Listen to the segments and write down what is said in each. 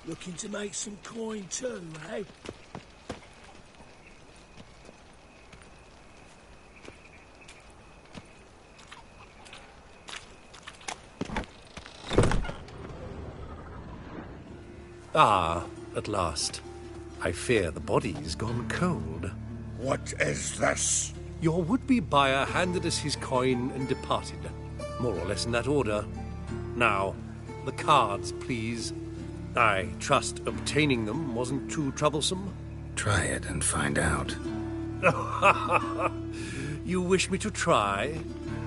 Looking to make some coin too, eh? Ah, at last. I fear the body's gone cold. What is this? Your would-be buyer handed us his coin and departed. More or less in that order. Now, the cards, please. I trust obtaining them wasn't too troublesome? Try it and find out. You wish me to try?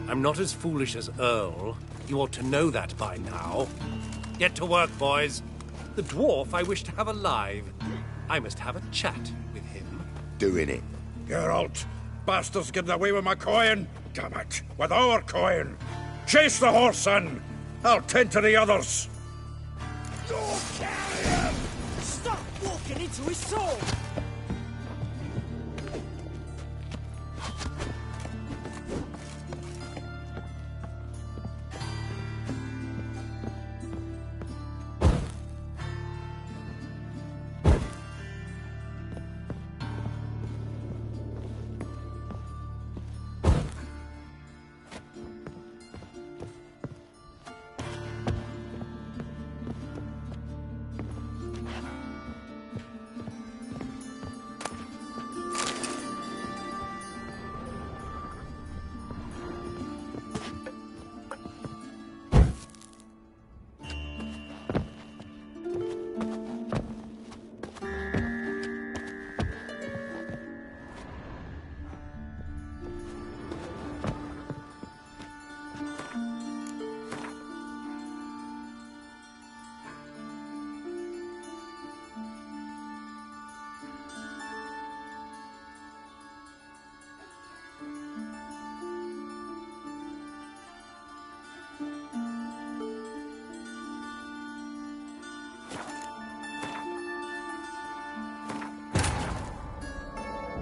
I'm not as foolish as Earl. You ought to know that by now. Get to work, boys. The dwarf I wish to have alive. I must have a chat with him. Doing it. Geralt, bastards getting away with my coin. Damn it, with our coin. Chase the horse, son. I'll tend to the others. Don't carry him! Stop walking into his soul!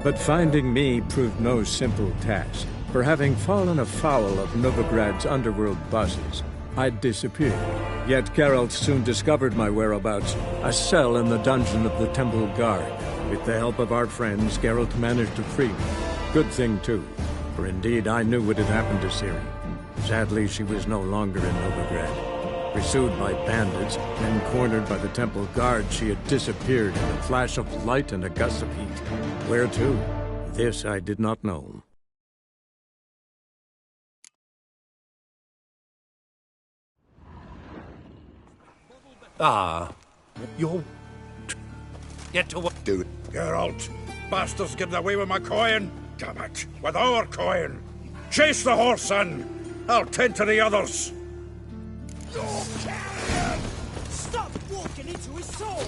But finding me proved no simple task, for having fallen afoul of Novigrad's underworld bosses, I'd disappeared. Yet Geralt soon discovered my whereabouts, a cell in the dungeon of the Temple Guard. With the help of our friends, Geralt managed to free me. Good thing, too, for indeed I knew what had happened to Ciri. Sadly, she was no longer in Novigrad. Pursued by bandits, then cornered by the Temple Guard, she had disappeared in a flash of light and a gust of heat. Where to? This I did not know. Ah, you're... Get to work. Do it. Geralt, bastards getting away with my coin. Damn it, with our coin. Chase the horse, son. I'll tend to the others. Don't carry him! Stop walking into his soul!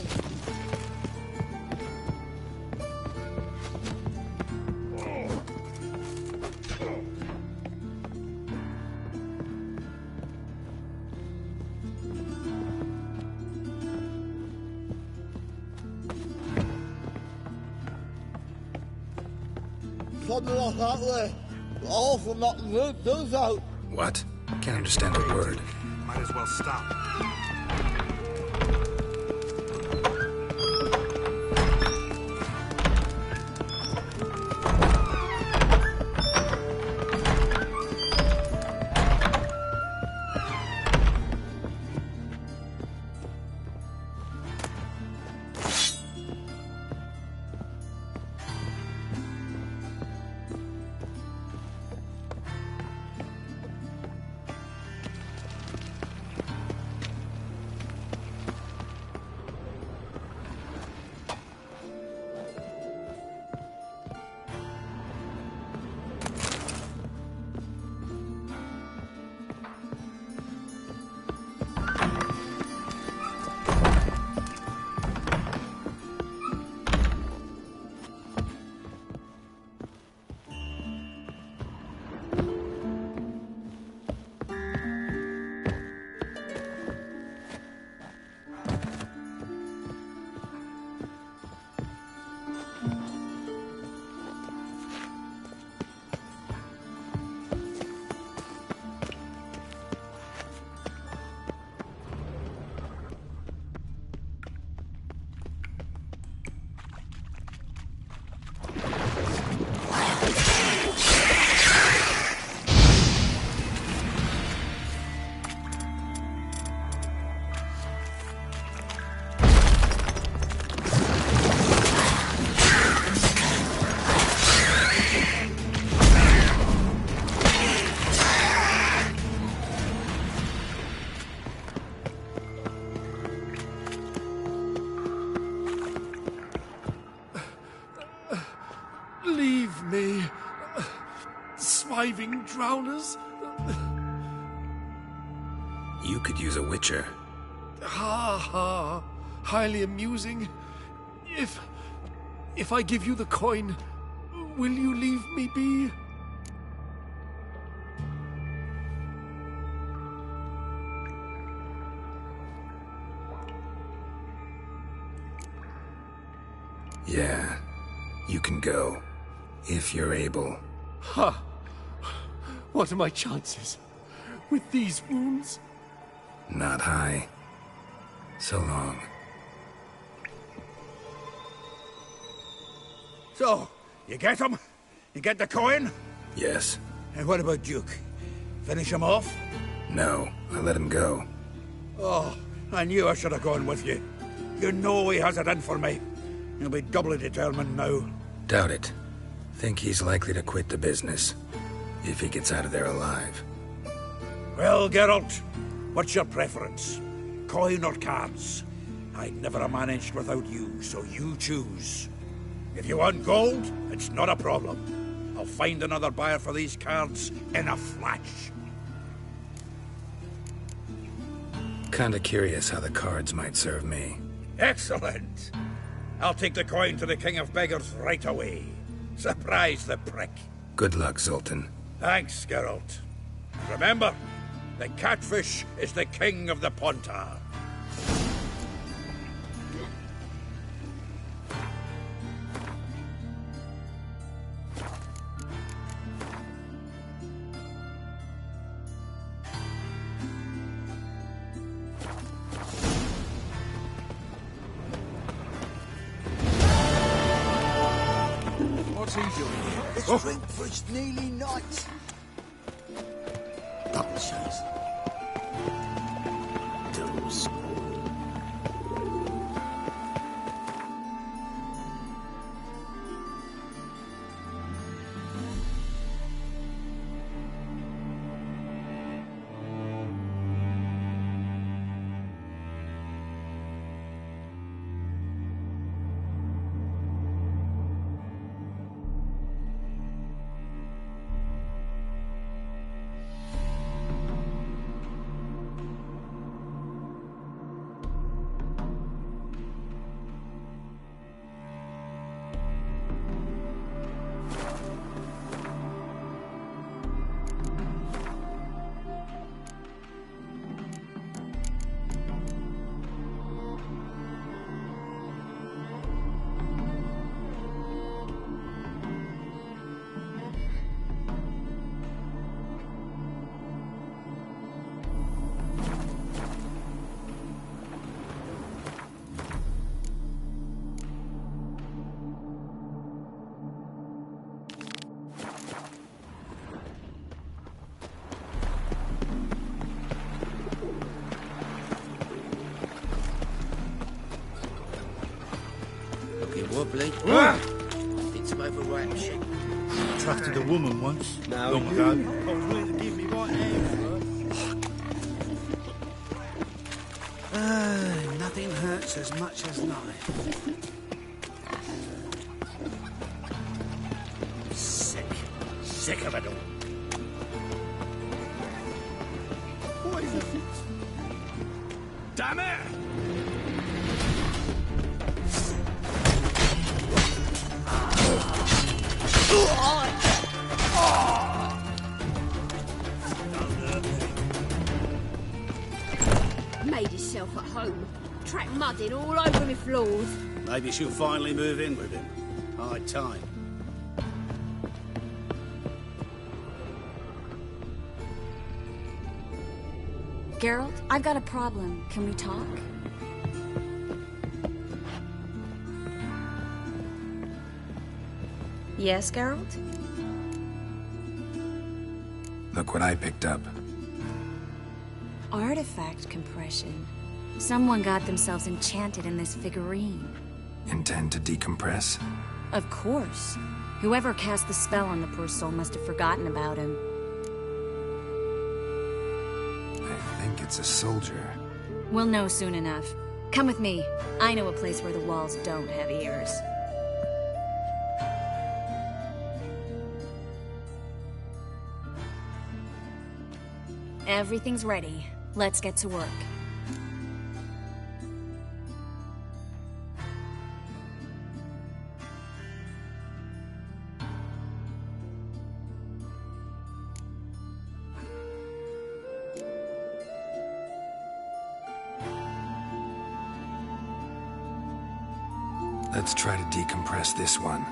Something like that way. All for not to move those out. What? Can't understand a word. Might as well stop. surviving drowners. You could use a witcher. Ha ha. Highly amusing. If I give you the coin, will you leave me be? Yeah, you can go. If you're able. Ha! What are my chances? With these wounds? Not high. So long. So, you get him? You get the coin? Yes. And what about Duke? Finish him off? No, I let him go. Oh, I knew I should have gone with you. You know he has it in for me. He'll be doubly determined now. Doubt it. Think he's likely to quit the business. If he gets out of there alive. Well, Geralt, what's your preference? Coin or cards? I'd never have managed without you, so you choose. If you want gold, it's not a problem. I'll find another buyer for these cards in a flash. Kinda curious how the cards might serve me. Excellent. I'll take the coin to the King of Beggars right away. Surprise the prick. Good luck, Zoltan. Thanks, Geralt. Remember, the catfish is the king of the Pontar. What's he doing here? Let's drink for it's nearly night. Publishers. Those. Wobbly. Did some overripe shit. Trusted a woman once, long ago. I was willing to give me right hand for her. Nothing hurts as much as knife. Sick of it all. Poison. Damn it! Made yourself at home. Track mudding all over me floors. Maybe she'll finally move in with him. High time. Geralt, I've got a problem. Can we talk? Yes, Geralt? Look what I picked up. Artifact compression. Someone got themselves enchanted in this figurine. Intend to decompress? Of course. Whoever cast the spell on the poor soul must have forgotten about him. I think it's a soldier. We'll know soon enough. Come with me. I know a place where the walls don't have ears. Everything's ready. Let's get to work. Let's try to decompress this one.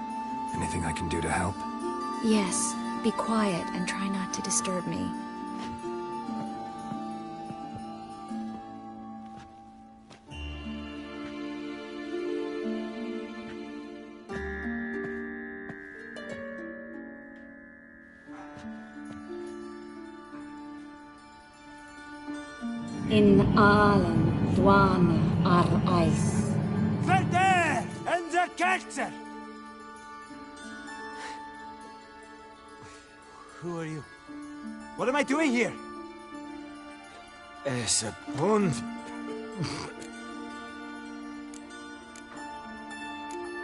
Anything I can do to help? Yes, be quiet and try not to disturb me. In Alan, Dwana, Ar Ice. Verde and the character! Who are you? What am I doing here? Es a bond.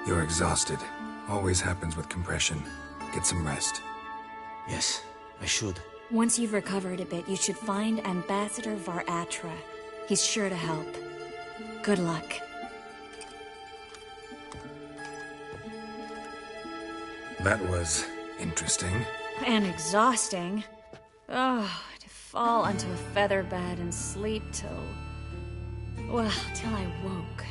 You're exhausted. Always happens with compression. Get some rest. Yes, I should. Once you've recovered a bit, you should find Ambassador Varatra. He's sure to help. Good luck. That was interesting. And exhausting. Oh, to fall onto a feather bed and sleep till... well, till I woke.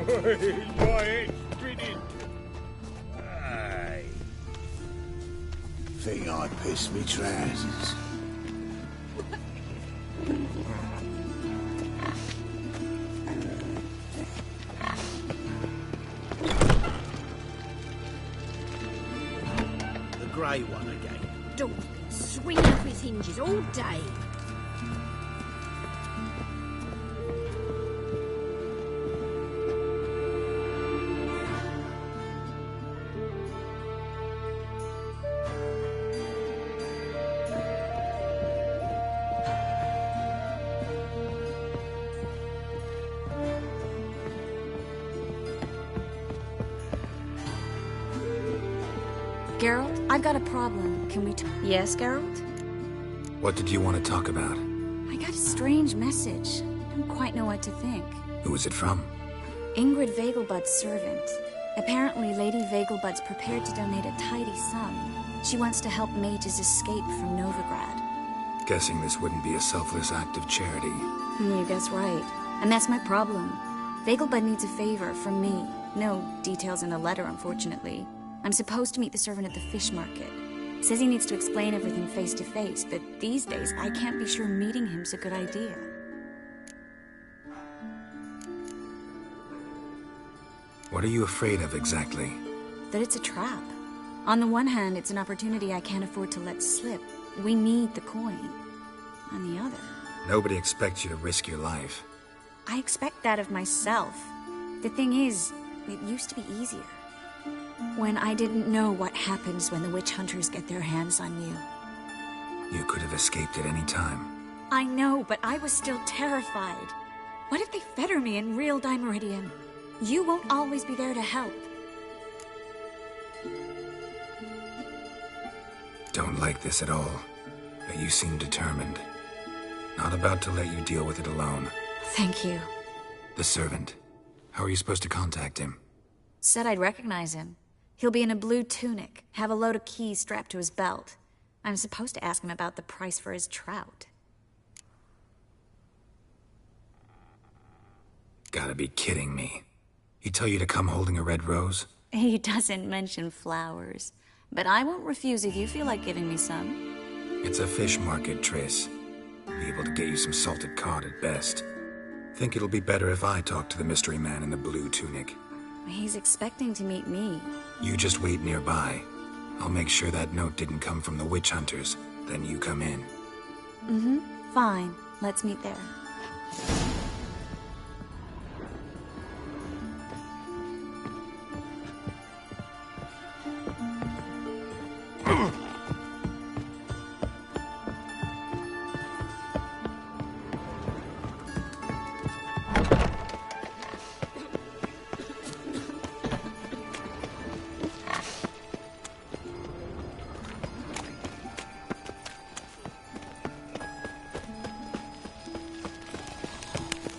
Your head's spinning. Aye. Think I pissed me trousers. The grey one again. Door's been swinging off its hinges all day. Geralt, I've got a problem. Can we Yes, Geralt? What did you want to talk about? I got a strange message. Don't quite know what to think. Who was it from? Ingrid Vegelbud's servant. Apparently, Lady Vegelbud's prepared to donate a tidy sum. She wants to help mages escape from Novigrad. Guessing this wouldn't be a selfless act of charity. You guess right. And that's my problem. Vegelbud needs a favor from me. No details in the letter, unfortunately. I'm supposed to meet the servant at the fish market. Says he needs to explain everything face to face, but these days I can't be sure meeting him's a good idea. What are you afraid of exactly? That it's a trap. On the one hand, it's an opportunity I can't afford to let slip. We need the coin. On the other... Nobody expects you to risk your life. I expect that of myself. The thing is, it used to be easier. When I didn't know what happens when the witch hunters get their hands on you. You could have escaped at any time. I know, but I was still terrified. What if they fetter me in real Dimeridium? You won't always be there to help. Don't like this at all, but you seem determined. Not about to let you deal with it alone. Thank you. The servant. How are you supposed to contact him? Said I'd recognize him. He'll be in a blue tunic, have a load of keys strapped to his belt. I'm supposed to ask him about the price for his trout. Gotta be kidding me. He tell you to come holding a red rose? He doesn't mention flowers. But I won't refuse if you feel like giving me some. It's a fish market, Triss. Be able to get you some salted cod at best. Think it'll be better if I talk to the mystery man in the blue tunic. He's expecting to meet me. You just wait nearby. I'll make sure that note didn't come from the witch hunters. Then you come in. Mm-hmm. Fine. Let's meet there.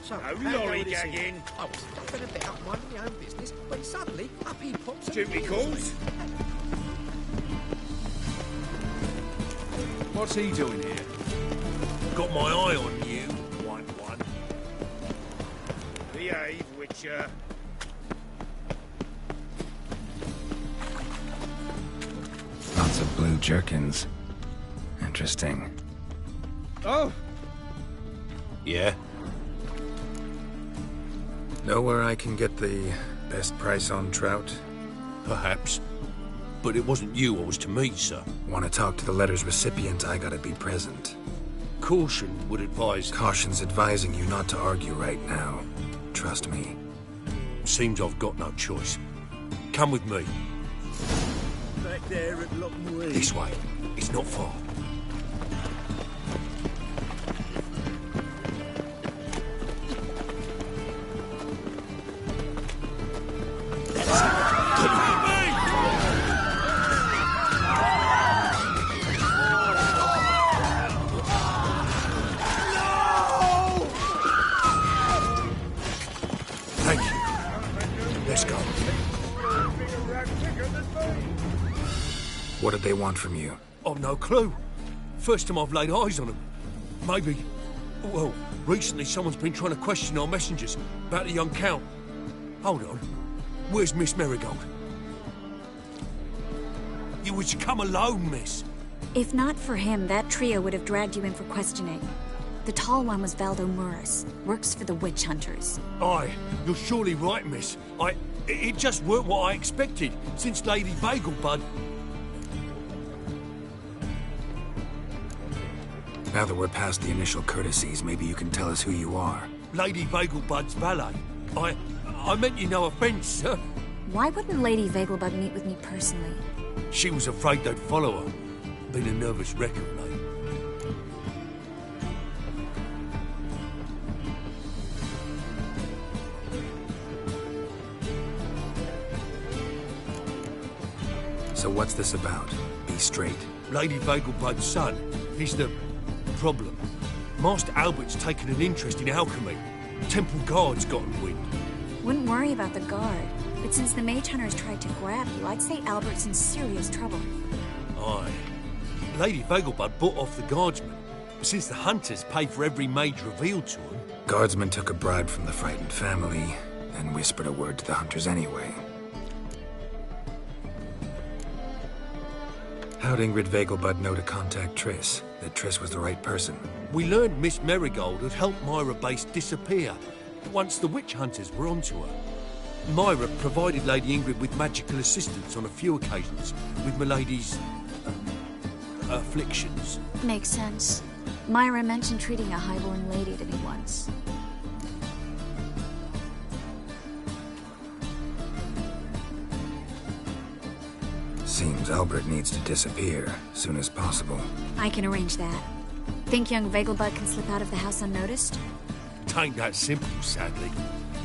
So, No how lollygagging. I was stuffing about minding my own business when suddenly up he pops. Duty calls. What's he doing here? Got my eye on you, 1-1. Behave, Witcher. Lots of blue jerkins. Interesting. Oh! Yeah? Know where I can get the best price on trout? Perhaps. But it wasn't you I was to meet, sir. Want to talk to the letter's recipient, I gotta be present. Caution would advise... Caution's advising you not to argue right now. Trust me. Seems I've got no choice. Come with me. Back there at Lockwood. This way. It's not far. Thank you. Let's go. What did they want from you? I've no clue. First time I've laid eyes on them. Maybe... Well, recently someone's been trying to question our messengers about the young Count. Hold on. Where's Miss Marigold? You was to come alone, miss. If not for him, that trio would have dragged you in for questioning. The tall one was Valdo Muris, works for the witch hunters. Aye, you're surely right, miss. It just weren't what I expected, since Lady Bagelbud... Now that we're past the initial courtesies, maybe you can tell us who you are. Lady Bagelbud's valet. I meant you no offence, sir. Why wouldn't Lady Vegelbud meet with me personally? She was afraid they'd follow her. Been a nervous wreck of late. So what's this about? Be straight. Lady Vegelbud's son. He's the problem. Master Albert's taken an interest in alchemy. Temple Guard's gotten wind. Wouldn't worry about the guard, but since the mage hunters tried to grab you, I'd say Albert's in serious trouble. Aye. Lady Vegelbud bought off the guardsmen, since the hunters pay for every mage revealed to them. Guardsmen took a bribe from the frightened family, and whispered a word to the hunters anyway. How'd Ingrid Vegelbud know to contact Triss? That Triss was the right person? We learned Miss Marigold had helped Myra Base disappear once the witch hunters were onto her. Myra provided Lady Ingrid with magical assistance on a few occasions with Milady's... afflictions. Makes sense. Myra mentioned treating a highborn lady to me once. Seems Albert needs to disappear soon as possible. I can arrange that. Think young Vegelbud can slip out of the house unnoticed? Tain't that simple, sadly.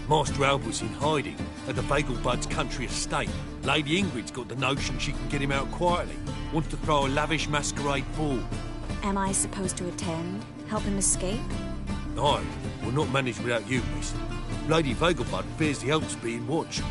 Master Albert's in hiding at the Vegelbud's country estate. Lady Ingrid's got the notion she can get him out quietly. Wants to throw a lavish masquerade ball. Am I supposed to attend? Help him escape? Aye, we'll not manage without you, miss. Lady Vegelbud fears the help's being watched.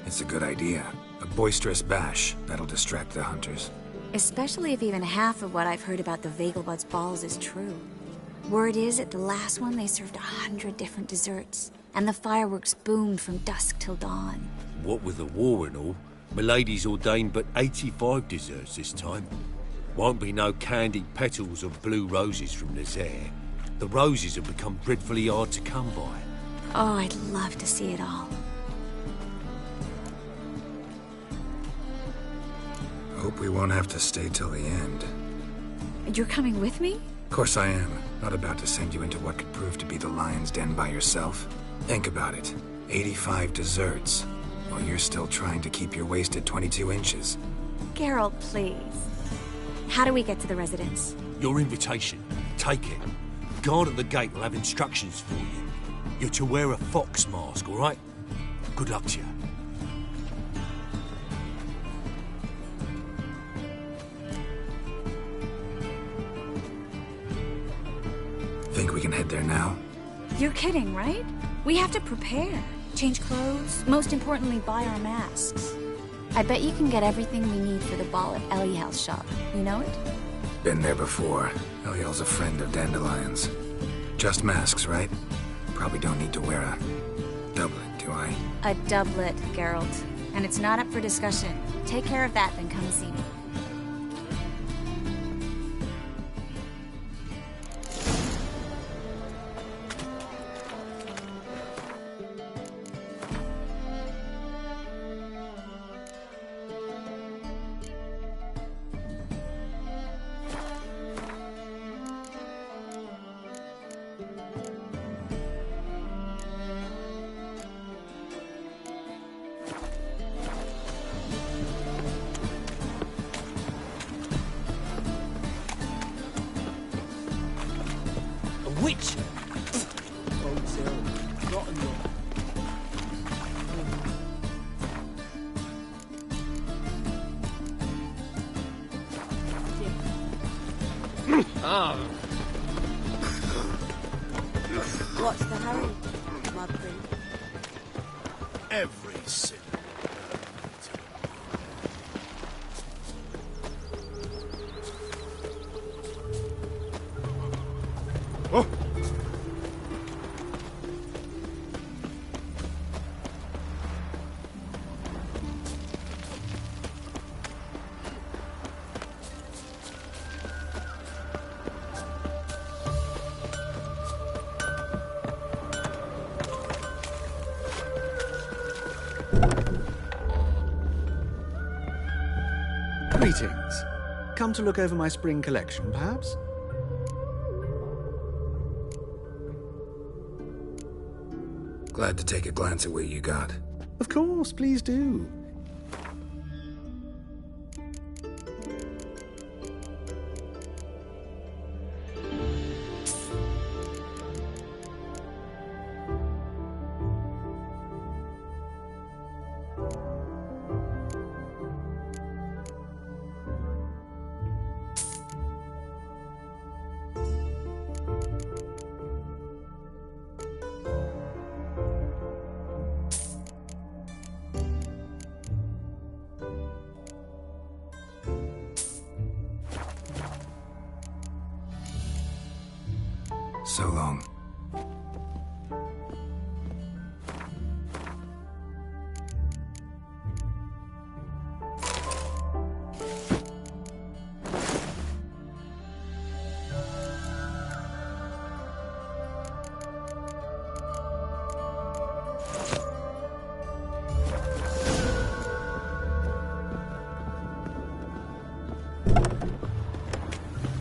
It's a good idea. A boisterous bash that'll distract the hunters. Especially if even half of what I've heard about the Vegelbud's balls is true. Word is, at the last one they served 100 different desserts, and the fireworks boomed from dusk till dawn. What with the war and all, Milady's ordained but 85 desserts this time. Won't be no candied petals of blue roses from Nazaire. The roses have become dreadfully hard to come by. Oh, I'd love to see it all. Hope we won't have to stay till the end. You're coming with me? Of course I am. Not about to send you into what could prove to be the lion's den by yourself. Think about it. 85 desserts. While you're still trying to keep your waist at 22 inches. Geralt, please. How do we get to the residence? Your invitation. Take it. Guard at the gate will have instructions for you. You're to wear a fox mask, all right? Good luck to you. Think we can head there now? You're kidding, right? We have to prepare. Change clothes. Most importantly, buy our masks. I bet you can get everything we need for the ball at Eliel's shop. You know it? Been there before. Eliel's a friend of Dandelion's. Just masks, right? Probably don't need to wear a doublet, do I? A doublet, Geralt. And it's not up for discussion. Take care of that, then come see me. Witch! What's the hurry, my prince? Every single Oh! Greetings. Come to look over my spring collection, perhaps? Glad to take a glance at what you got. Of course, please do. So long.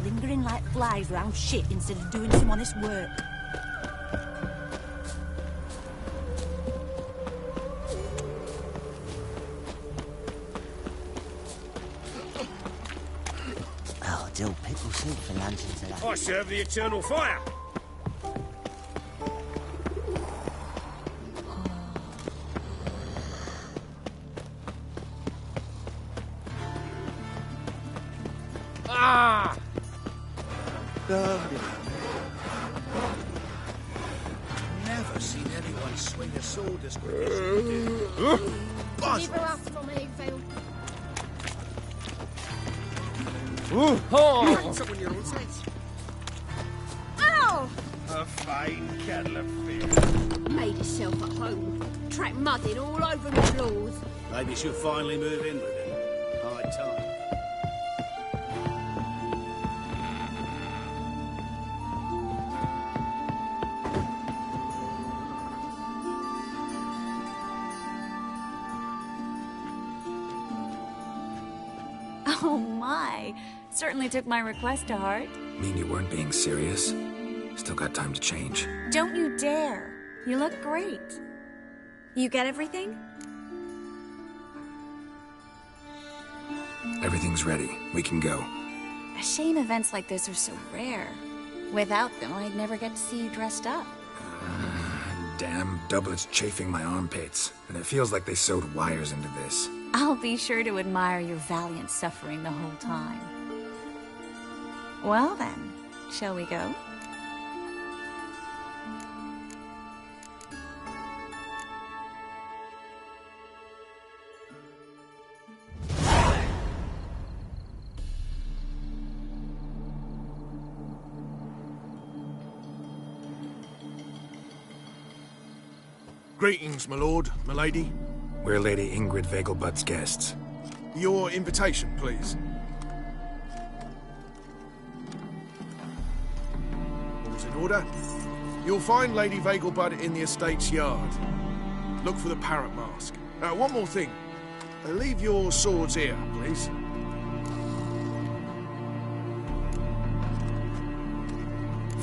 Lingering like flies round shit instead of doing some honest work. Oh, dill pickle soup for luncheon today. I serve the eternal fire. Ah! Never seen anyone swing a sword as quick as you do. Neither us from Hayfield. Oh! Someone your own size. Ow! A fine kettle of fish. Made himself at home. Track mudding all over the floors. Maybe she'll finally move in with him. High time. Oh my. Certainly took my request to heart. Mean you weren't being serious? Still got time to change. Don't you dare. You look great. You get everything? Everything's ready. We can go. A shame events like this are so rare. Without them, I'd never get to see you dressed up. Damn doublets chafing my armpits, and it feels like they sewed wires into this. I'll be sure to admire your valiant suffering the whole time. Well then, shall we go? Greetings, my lord, my lady. We're Lady Ingrid Vegelbud's guests. Your invitation, please. All's in order. You'll find Lady Vegelbud in the estate's yard. Look for the parrot mask. One more thing. Leave your swords here, please.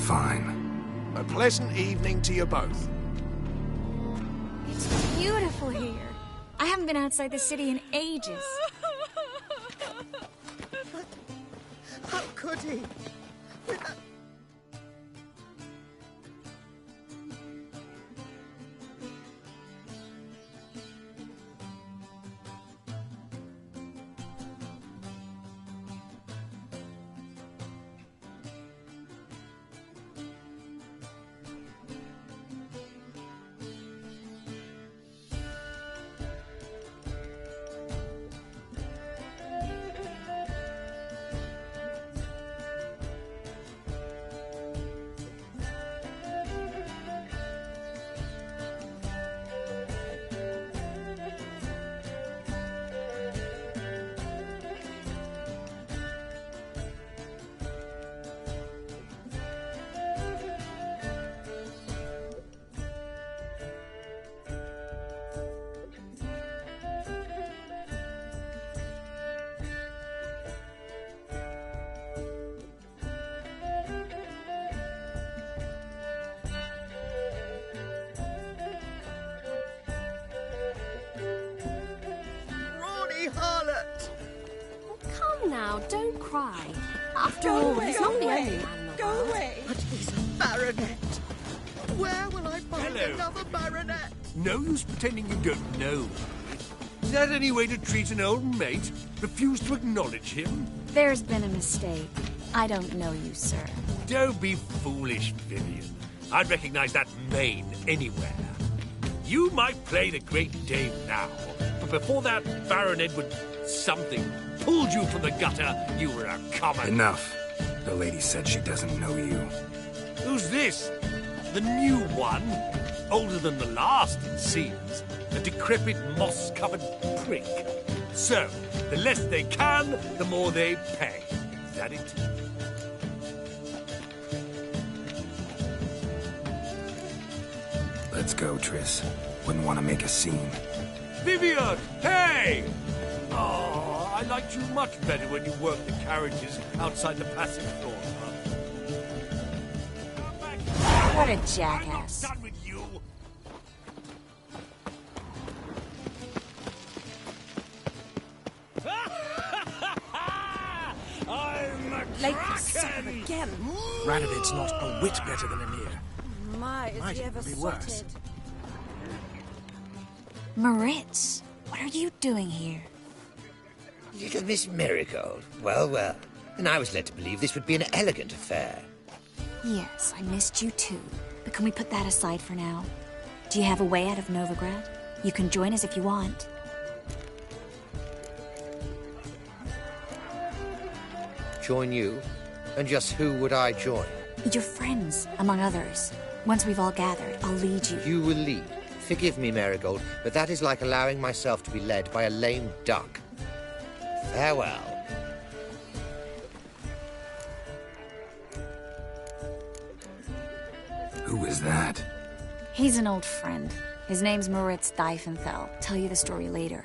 Fine. A pleasant evening to you both. It's beautiful here. I haven't been outside the city in ages. How could he? Harlot! Oh, come now, don't cry. After all, he's not the only man in the Go world. away! But he's a baronet. Where will I find Hello. another baronet? No use pretending you don't know. Is that any way to treat an old mate? Refuse to acknowledge him? There's been a mistake. I don't know you, sir. Don't be foolish, Vivian. I'd recognize that mane anywhere. You might play the great dame now, but before that Baron Edward something pulled you from the gutter, you were a common... Enough. The lady said she doesn't know you. Who's this? The new one? Older than the last, it seems. A decrepit, moss-covered prick. So, the less they can, the more they pay. Is that it? Let's go, Triss. Wouldn't want to make a scene. Vivian! Hey! Oh, I liked you much better when you worked the carriages outside the passing floor. What a jackass. I'm not done with you. I'm a Late sucker again. Radovit's not a whit better than Emir. My, is Might he even ever be worse. sorted? Moritz, what are you doing here? Little Miss Marigold. Well, well. And I was led to believe this would be an elegant affair. Yes, I missed you too. But can we put that aside for now? Do you have a way out of Novigrad? You can join us if you want. Join you? And just who would I join? Your friends, among others. Once we've all gathered, I'll lead you. You will lead. Forgive me, Marigold, but that is like allowing myself to be led by a lame duck. Farewell. Who is that? He's an old friend. His name's Moritz Diefenthal. Tell you the story later.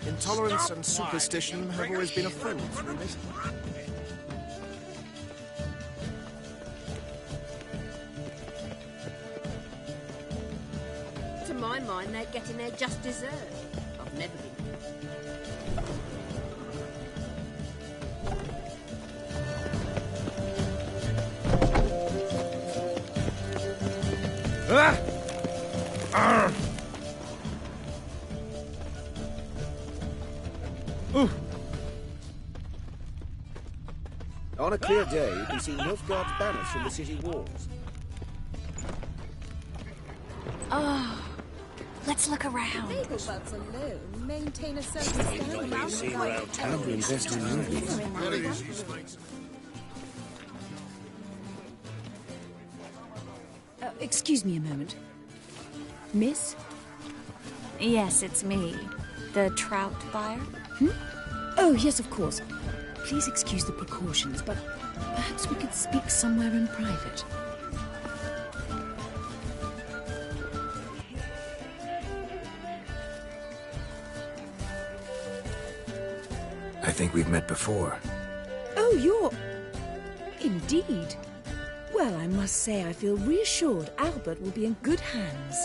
Intolerance and superstition have always been a friend to me. To my mind, they're getting their just dessert. I've never been. Ah! Arr! Ooh. On a clear day, you can see Nilfgaard's banners from the city walls. Oh, let's look around. Beetlebugs alone maintain a certain standard. Time to invest in movies. Excuse me a moment. Miss? Yes, it's me. The trout buyer? Oh, yes, of course. Please excuse the precautions, but perhaps we could speak somewhere in private. I think we've met before. Oh, you're... Indeed. Well, I must say I feel reassured Albert will be in good hands.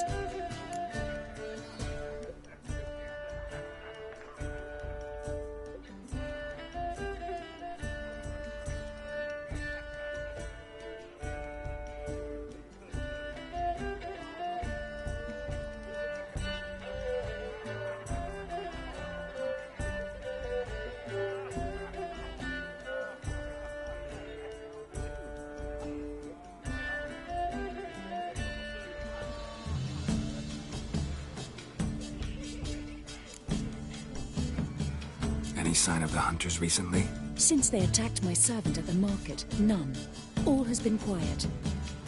Any sign of the hunters recently? Since they attacked my servant at the market, none. All has been quiet.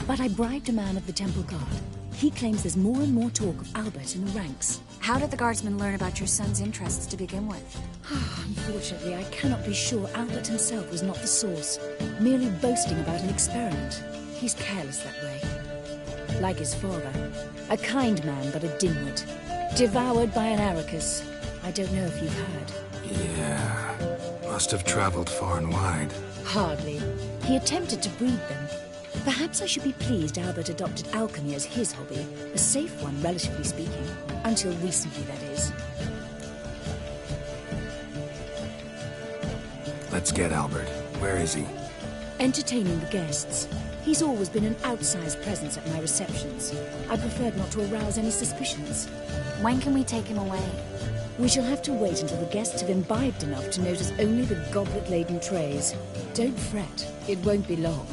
But I bribed a man of the Temple Guard. He claims there's more and more talk of Albert in the ranks. How did the guardsmen learn about your son's interests to begin with? Unfortunately, I cannot be sure Albert himself was not the source, merely boasting about an experiment. He's careless that way. Like his father. A kind man, but a dimwit. Devoured by an Arrakis. I don't know if you've heard. Yeah. Must have traveled far and wide. Hardly. He attempted to breed them. Perhaps I should be pleased Albert adopted alchemy as his hobby. A safe one, relatively speaking. Until recently, that is. Let's get Albert. Where is he? Entertaining the guests. He's always been an outsized presence at my receptions. I preferred not to arouse any suspicions. When can we take him away? We shall have to wait until the guests have imbibed enough to notice only the goblet-laden trays. Don't fret. It won't be long.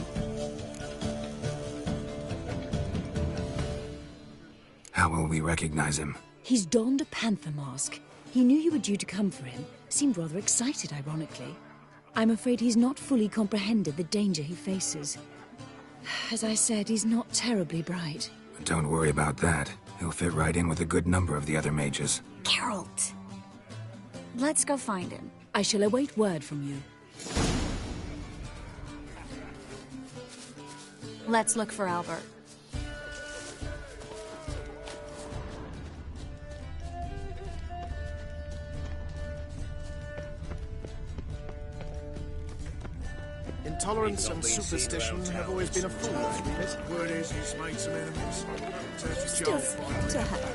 How will we recognize him? He's donned a panther mask. He knew you were due to come for him. Seemed rather excited, ironically. I'm afraid he's not fully comprehended the danger he faces. As I said, he's not terribly bright. Don't worry about that. He'll fit right in with a good number of the other mages. Geralt! Let's go find him. I shall await word from you. Let's look for Albert. Intolerance and superstition have always been a fool to me. Word is he's made some enemies. Still speak to her.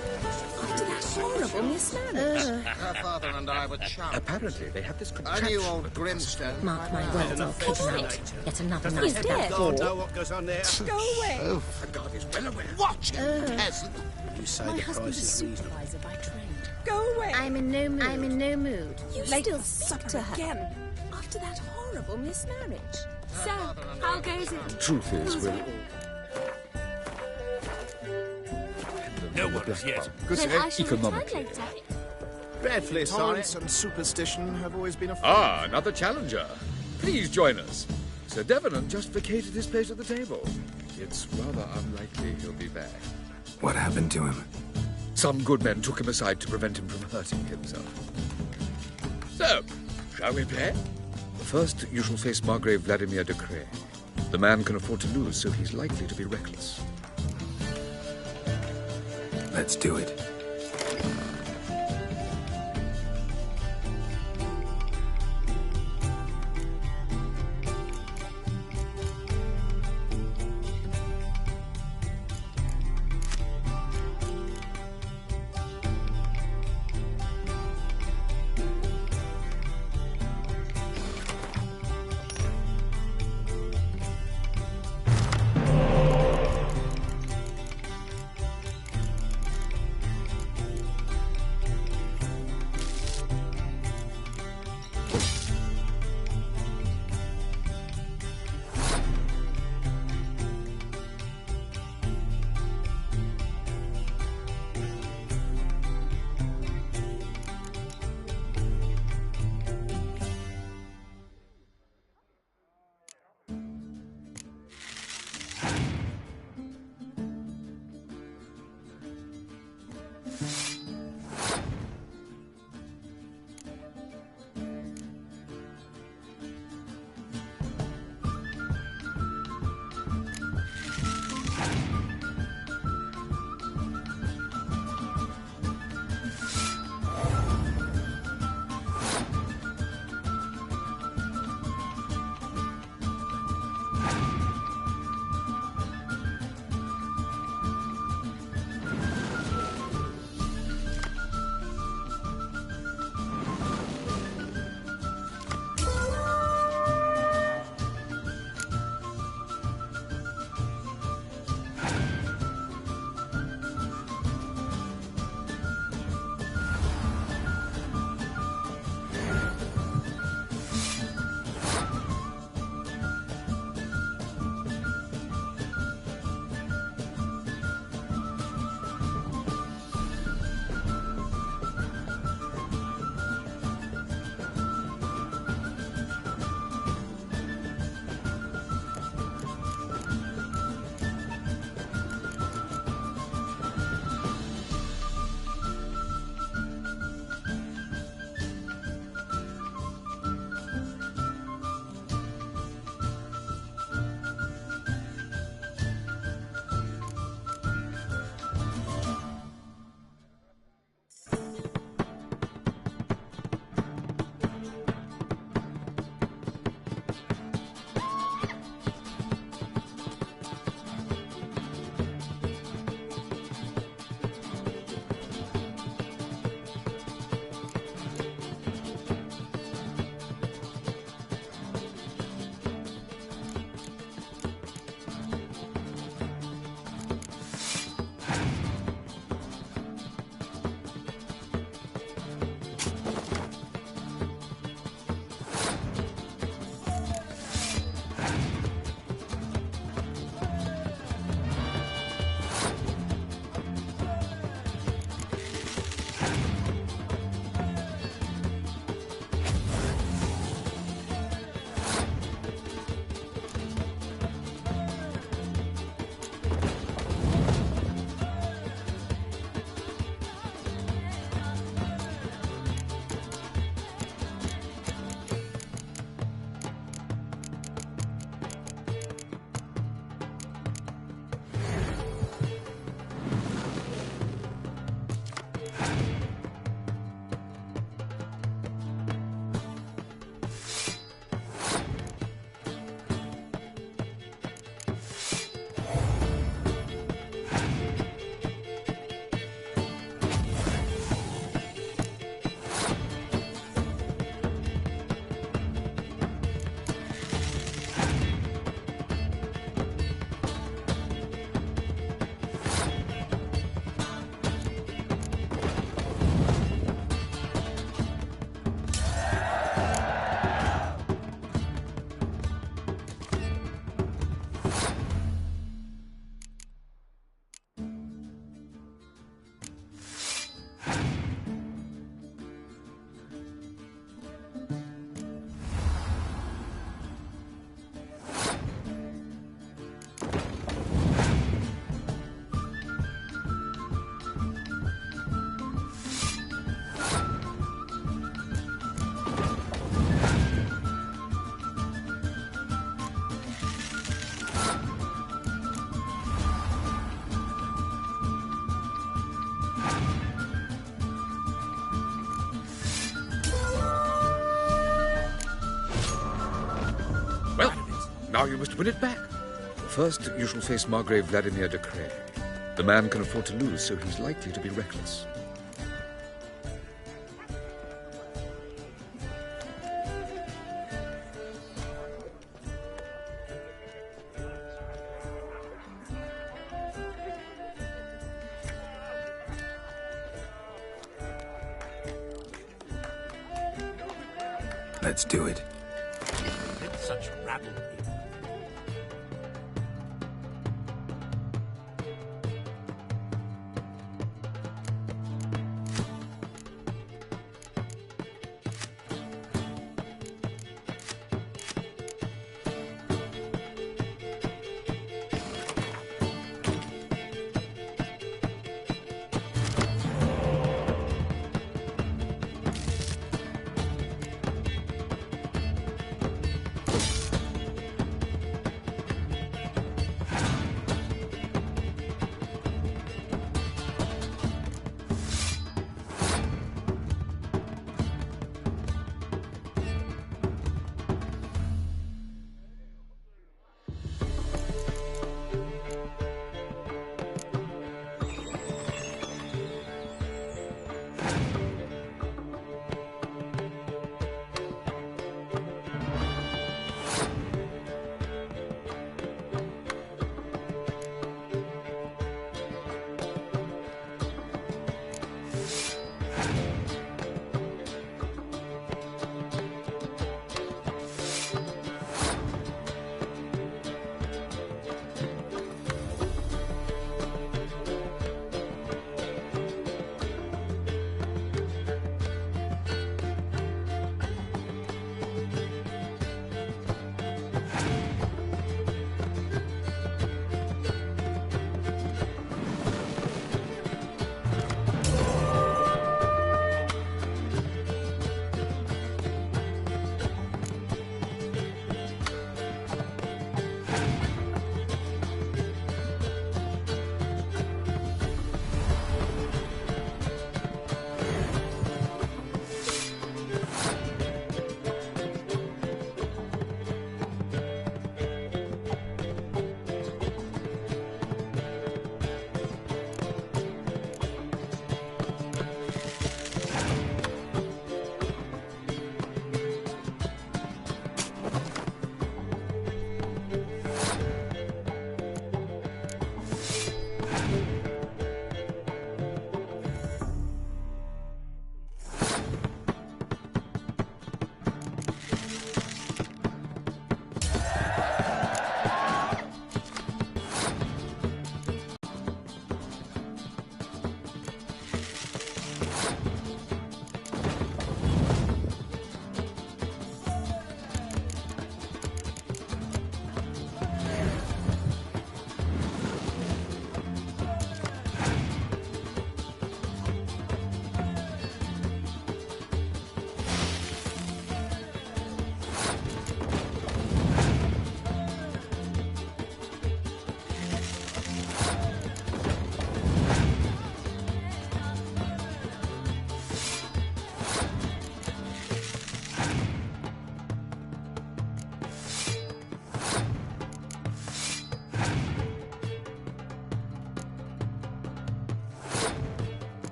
After that horrible mismarriage. Her father and I were chums. Apparently, they had this I contraption. knew old Grimstone. Mark my words, I'll kick him out. Get another nice He's dead. God know what goes on there. Go away. Oh, for God is well aware. Watch him, peasant. You say My the husband price is is reasonable. supervisor by trade. Go away. I'm in no mood. I'm in no mood. You Like, still speak to her again. after that horrible mismarriage. So, how goes it? Truth is, Who's we're... it? No one yet. Then I shall return later. Dreadfully sorry. Intolerance and superstition have always been a fool. Ah, another challenger. Please join us. Sir Devenant just vacated his place at the table. It's rather unlikely he'll be back. What happened to him? Some good men took him aside to prevent him from hurting himself. So, shall we play? First, you shall face Margrave Vladimir de Cray. The man can afford to lose, so he's likely to be reckless. Let's do it. Now you must win it back. First, you shall face Margrave Vladimir de Cray. The man can afford to lose, so he's likely to be reckless. Let's do it. It's such rabble here.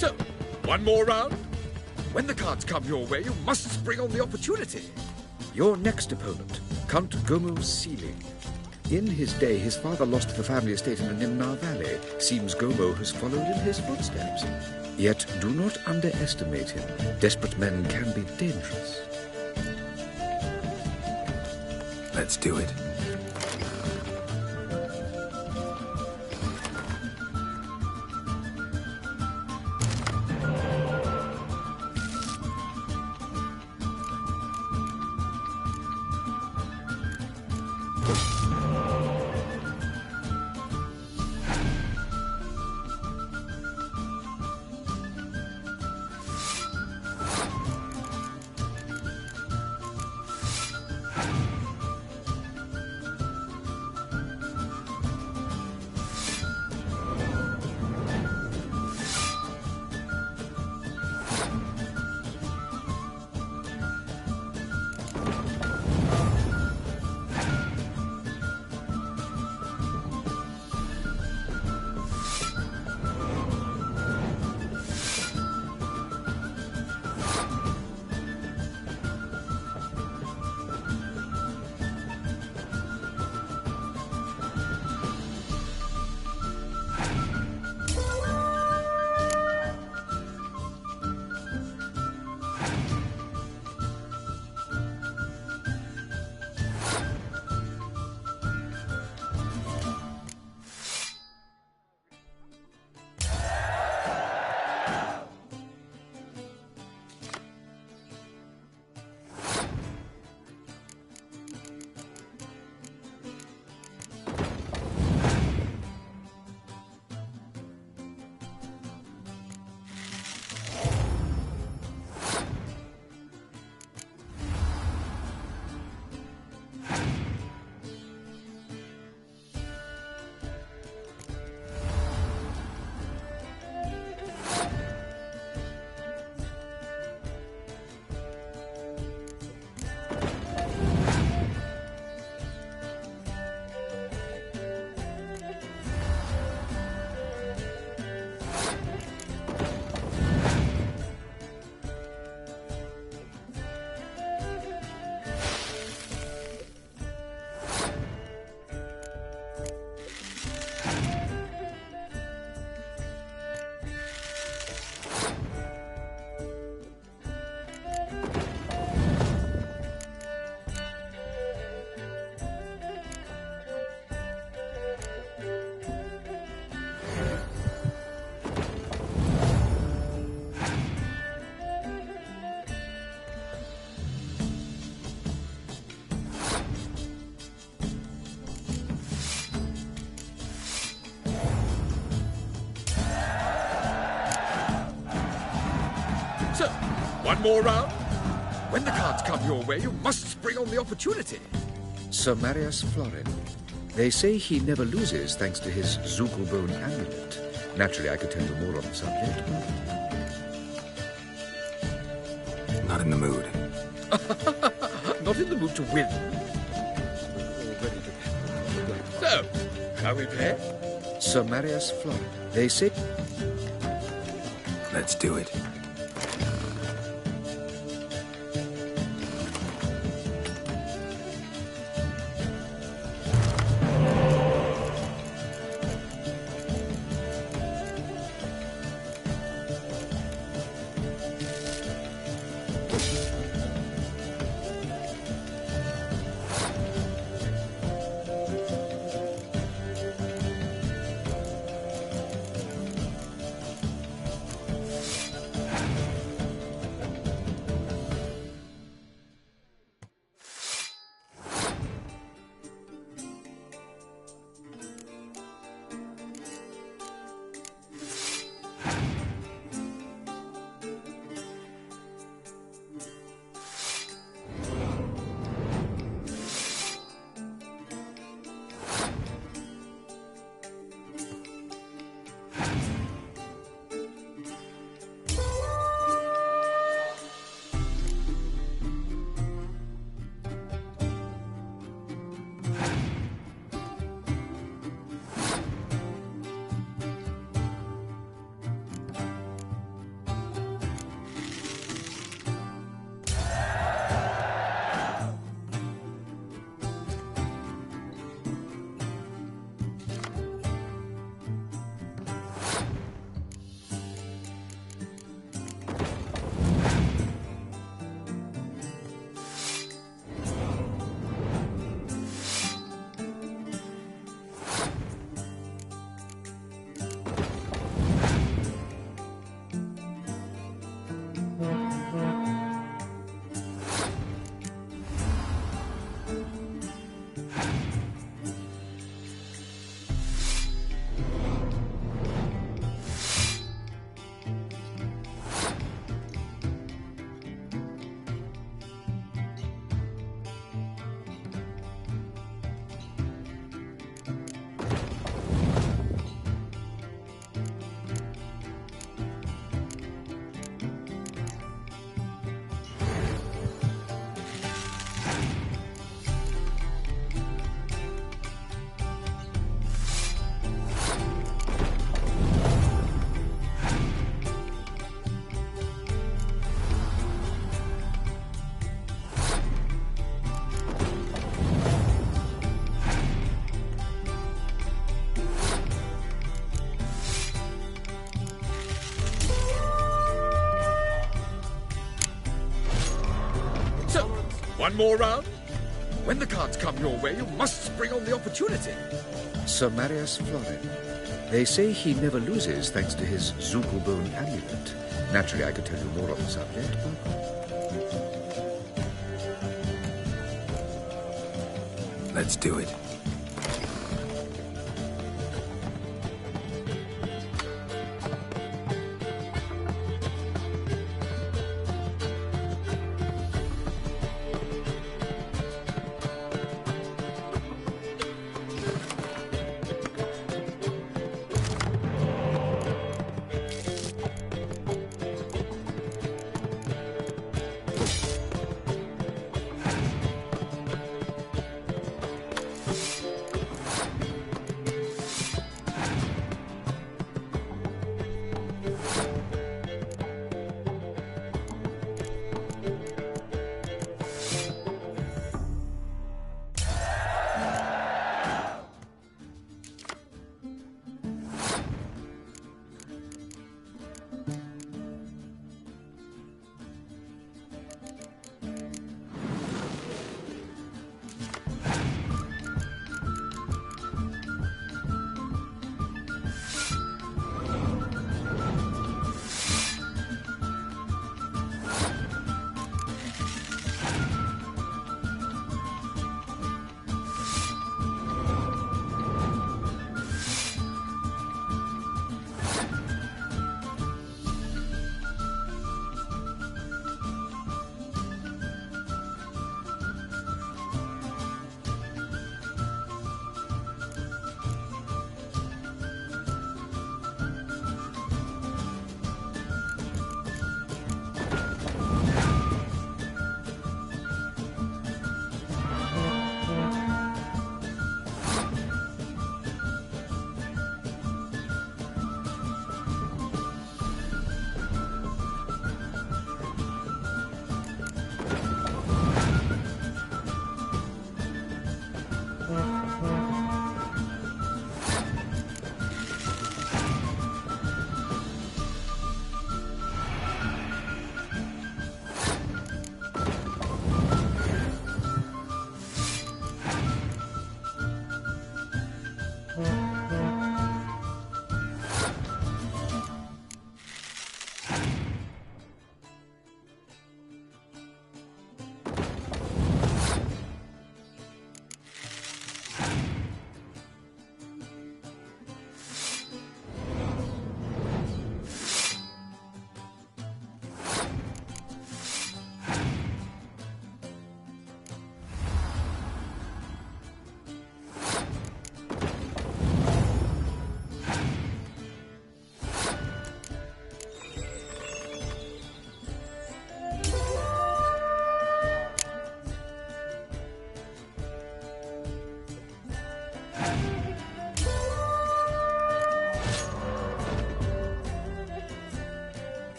So, one more round? When the cards come your way, you must spring on the opportunity. Your next opponent, Count Gomo Sealing. In his day, his father lost the family estate in the Nimnar Valley. Seems Gomo has followed in his footsteps. Yet, do not underestimate him. Desperate men can be dangerous. Let's do it. So, one more round? When the cards come your way, you must spring on the opportunity. Sir Marius Florin. They say he never loses thanks to his Zugelbone amulet. Naturally, I could tell you more on the subject. Not in the mood. Not in the mood to win. So, shall we play? Sir Marius Florin. They say... Let's do it. One more round? When the cards come your way, you must spring on the opportunity. Sir Marius Florin. They say he never loses thanks to his Zugelbone amulet. Naturally, I could tell you more on the subject, but... Let's do it.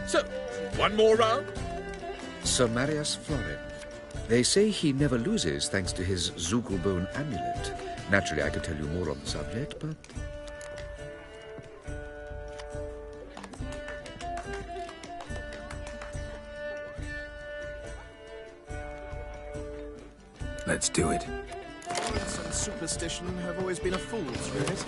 So, one more round? Sir Marius Florin. They say he never loses thanks to his Zugelbone amulet. Naturally, I could tell you more on the subject, but... Let's do it. Tolerance and superstition have always been a fool's unit.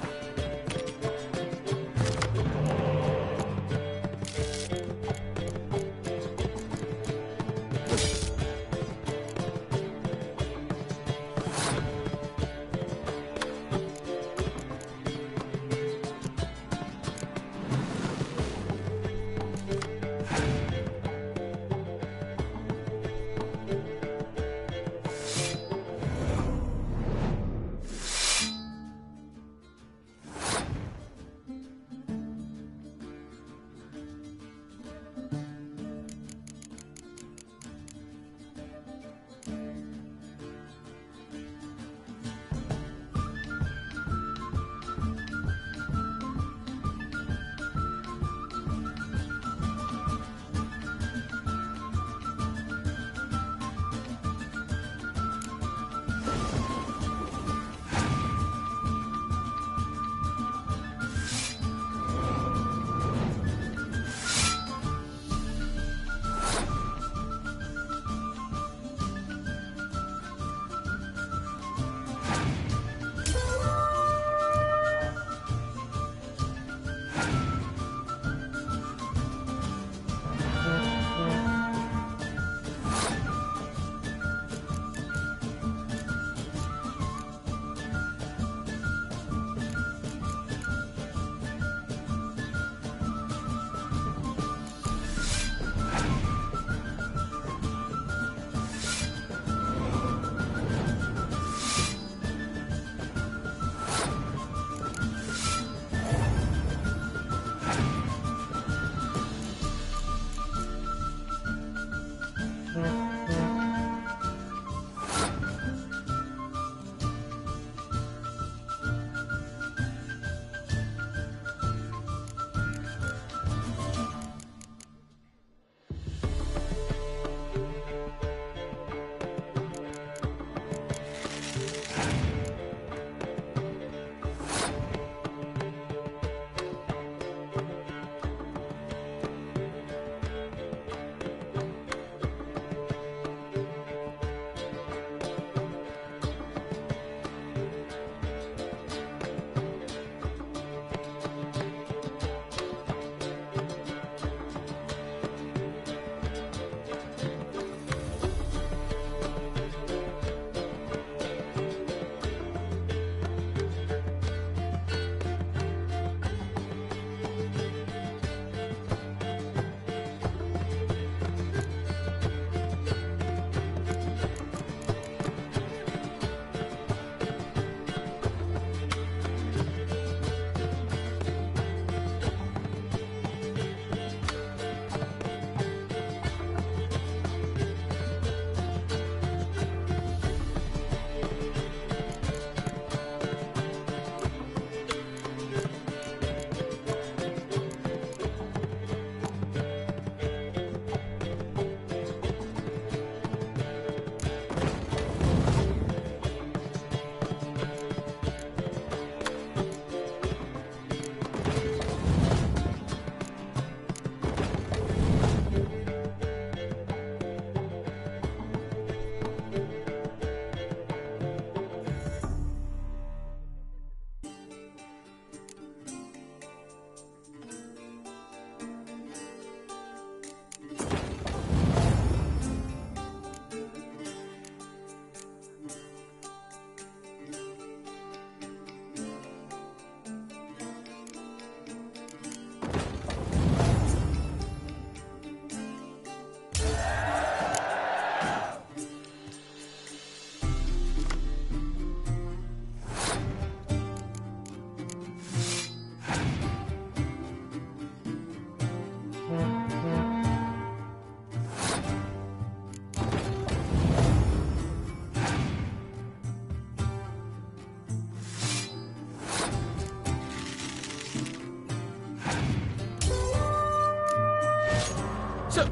So,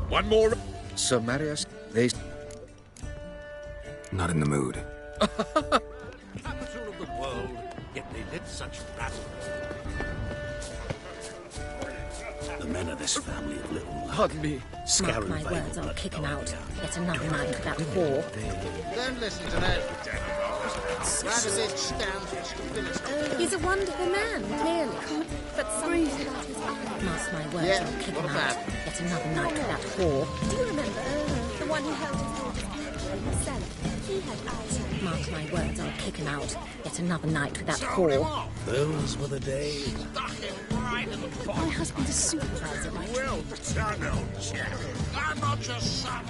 one more... Sir Marius, they... Not in the mood. Capital of the world, yet they lit such rabble. The men of this family of little... Pardon me. Mark my words, I'll kick him out. Yet another night with that whore. Don't listen to that. He's a wonderful man, clearly. But something about his eyes. Mark my words, Yeah, I'll kick what him about? out. Yet another night with that whore. Do you remember the one who held his daughter's picture in the cellar? He had eyes. Mark my words, I'll kick him out. Yet another night with that whore. Those were the days. My husband's a supervisor, right? Well, turn out, chap. I'm not your son.